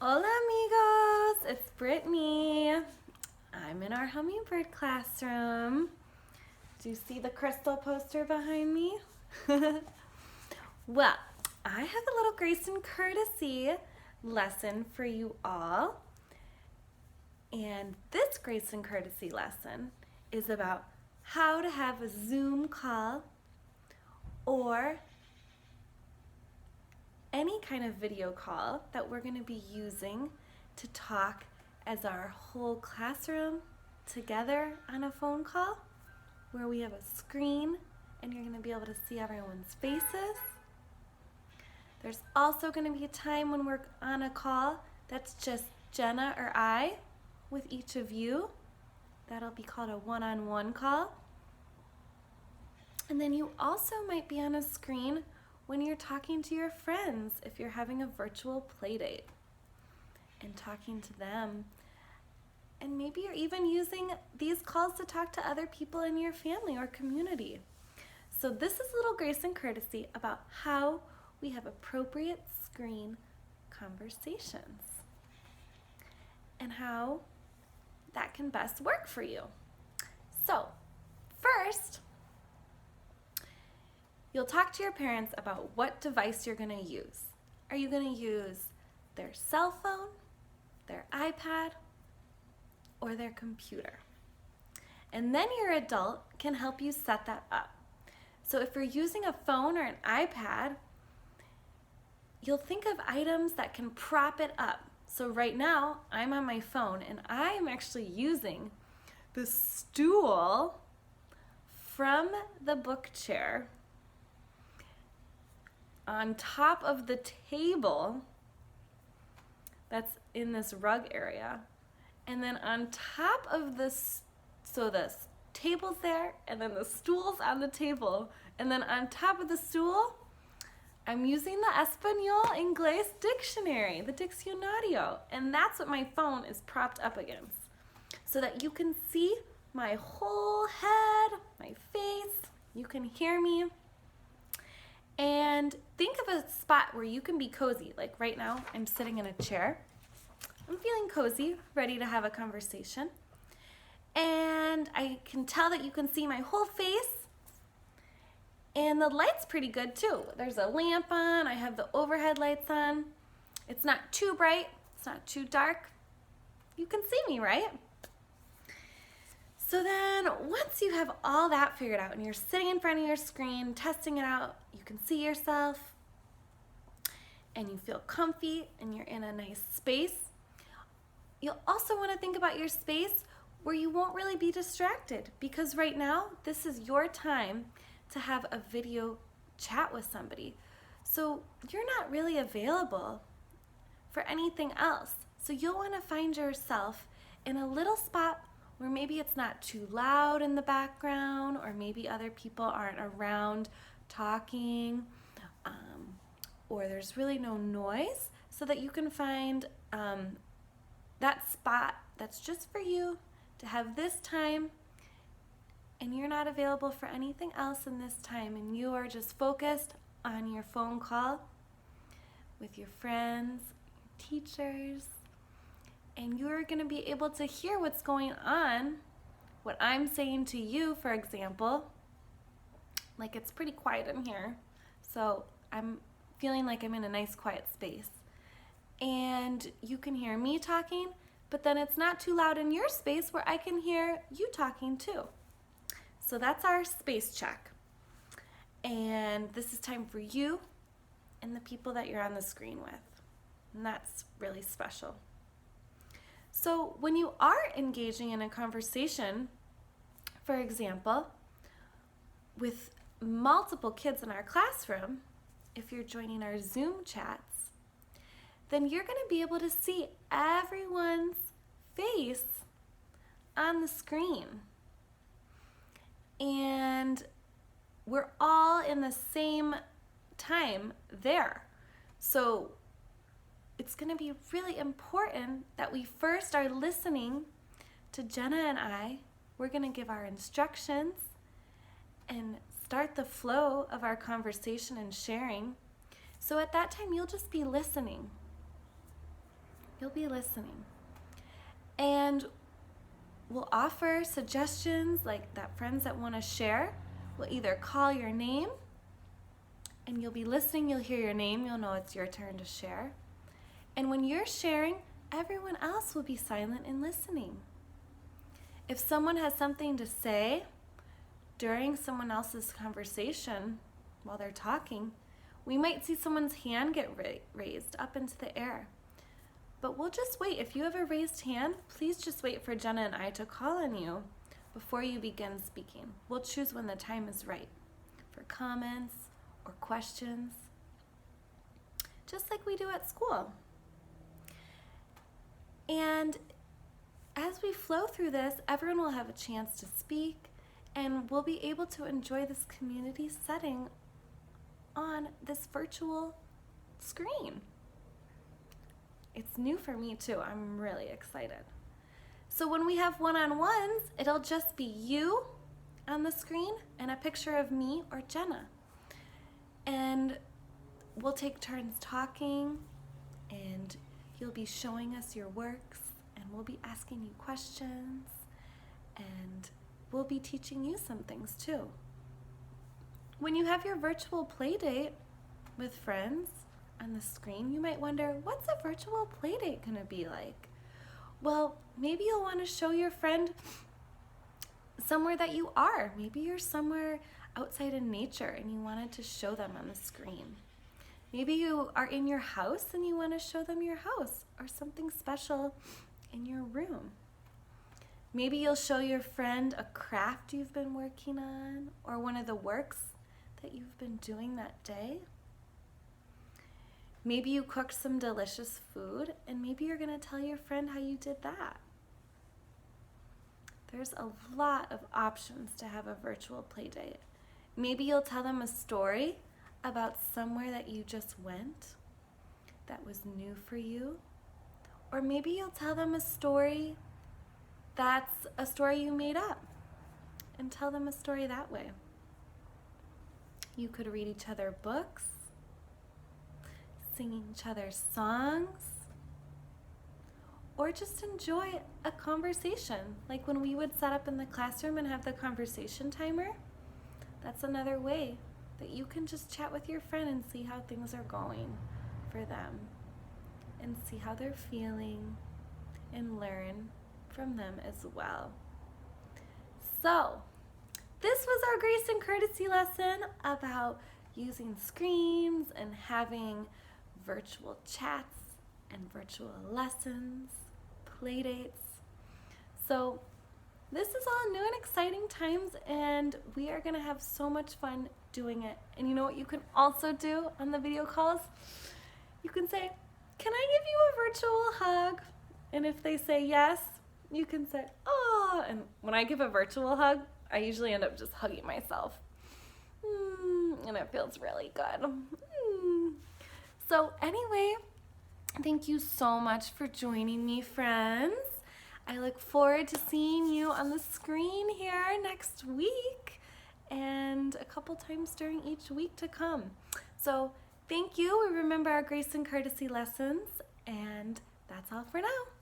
Hola amigos, it's Brittany. I'm in our Hummingbird classroom. Do you see the crystal poster behind me? Well, I have a little grace and courtesy lesson for you all. And this grace and courtesy lesson is about how to have a Zoom call or any kind of video call that we're going to be using to talk as our whole classroom together on a phone call where we have a screen and you're going to be able to see everyone's faces. There's also going to be a time when we're on a call that's just Jenna or I with each of you. That'll be called a one-on-one call. And then you also might be on a screen when you're talking to your friends, if you're having a virtual play date and talking to them. And maybe you're even using these calls to talk to other people in your family or community. So this is a little grace and courtesy about how we have appropriate screen conversations and how that can best work for you. So first, you'll talk to your parents about what device you're going to use. Are you going to use their cell phone, their iPad, or their computer? And then your adult can help you set that up. So if you're using a phone or an iPad, you'll think of items that can prop it up. So right now, I'm on my phone and I'm actually using the stool from the book chair on top of the table that's in this rug area. And then on top of this, so this table's there, and then the stool's on the table. And then on top of the stool, I'm using the Español Inglés dictionary, the Diccionario. And that's what my phone is propped up against. So that you can see my whole head, my face, you can hear me. And think of a spot where you can be cozy. Like right now, I'm sitting in a chair. I'm feeling cozy, ready to have a conversation. And I can tell that you can see my whole face. And the light's pretty good too. There's a lamp on, I have the overhead lights on. It's not too bright, it's not too dark. You can see me, right? So then once you have all that figured out and you're sitting in front of your screen, testing it out, you can see yourself and you feel comfy and you're in a nice space. You'll also want to think about your space where you won't really be distracted, because right now this is your time to have a video chat with somebody. So you're not really available for anything else. So you'll want to find yourself in a little spot where maybe it's not too loud in the background, or maybe other people aren't around talking, or there's really no noise, so that you can find that spot that's just for you to have this time, and you're not available for anything else in this time, and you are just focused on your phone call with your friends, your teachers, and you're going to be able to hear what's going on, what I'm saying to you, for example. Like, it's pretty quiet in here, so I'm feeling like I'm in a nice quiet space. And you can hear me talking, but then it's not too loud in your space where I can hear you talking too. So that's our space check. And this is time for you and the people that you're on the screen with. And that's really special. So when you are engaging in a conversation, for example, with multiple kids in our classroom, if you're joining our Zoom chats, then you're going to be able to see everyone's face on the screen. And we're all in the same time there. So it's going to be really important that we first are listening to Jenna and I. We're going to give our instructions and start the flow of our conversation and sharing. So at that time, you'll just be listening. You'll be listening. And we'll offer suggestions like that friends that want to share will either call your name and you'll be listening, you'll hear your name, you'll know it's your turn to share. And when you're sharing, everyone else will be silent and listening. If someone has something to say during someone else's conversation while they're talking, we might see someone's hand get raised up into the air. But we'll just wait. If you have a raised hand, please just wait for Jenna and I to call on you before you begin speaking. We'll choose when the time is right for comments or questions, just like we do at school. And as we flow through this, everyone will have a chance to speak, and we'll be able to enjoy this community setting on this virtual screen. It's new for me too. I'm really excited. So when we have one-on-ones, it'll just be you on the screen and a picture of me or Jenna. And we'll take turns talking, and you'll be showing us your works, and we'll be asking you questions, and we'll be teaching you some things too. When you have your virtual play date with friends on the screen, you might wonder, what's a virtual play date going to be like? Well, maybe you'll want to show your friend somewhere that you are. Maybe you're somewhere outside in nature and you wanted to show them on the screen. Maybe you are in your house and you want to show them your house or something special in your room. Maybe you'll show your friend a craft you've been working on or one of the works that you've been doing that day. Maybe you cooked some delicious food, and maybe you're going to tell your friend how you did that. There's a lot of options to have a virtual play date. Maybe you'll tell them a story about somewhere that you just went that was new for you. Or maybe you'll tell them a story that's a story you made up, and tell them a story that way. You could read each other books, sing each other's songs, or just enjoy a conversation. Like when we would set up in the classroom and have the conversation timer, that's another way that you can just chat with your friend and see how things are going for them and see how they're feeling and learn from them as well. So, this was our grace and courtesy lesson about using screens and having virtual chats and virtual lessons, play dates. So this is all new and exciting times, and we are going to have so much fun doing it. And you know what you can also do on the video calls? You can say, "Can I give you a virtual hug?" And if they say yes, you can say, "Oh." And when I give a virtual hug, I usually end up just hugging myself. And it feels really good. So anyway, thank you so much for joining me, friends. I look forward to seeing you on the screen here next week and a couple times during each week to come. So thank you. We remember our grace and courtesy lessons, and that's all for now.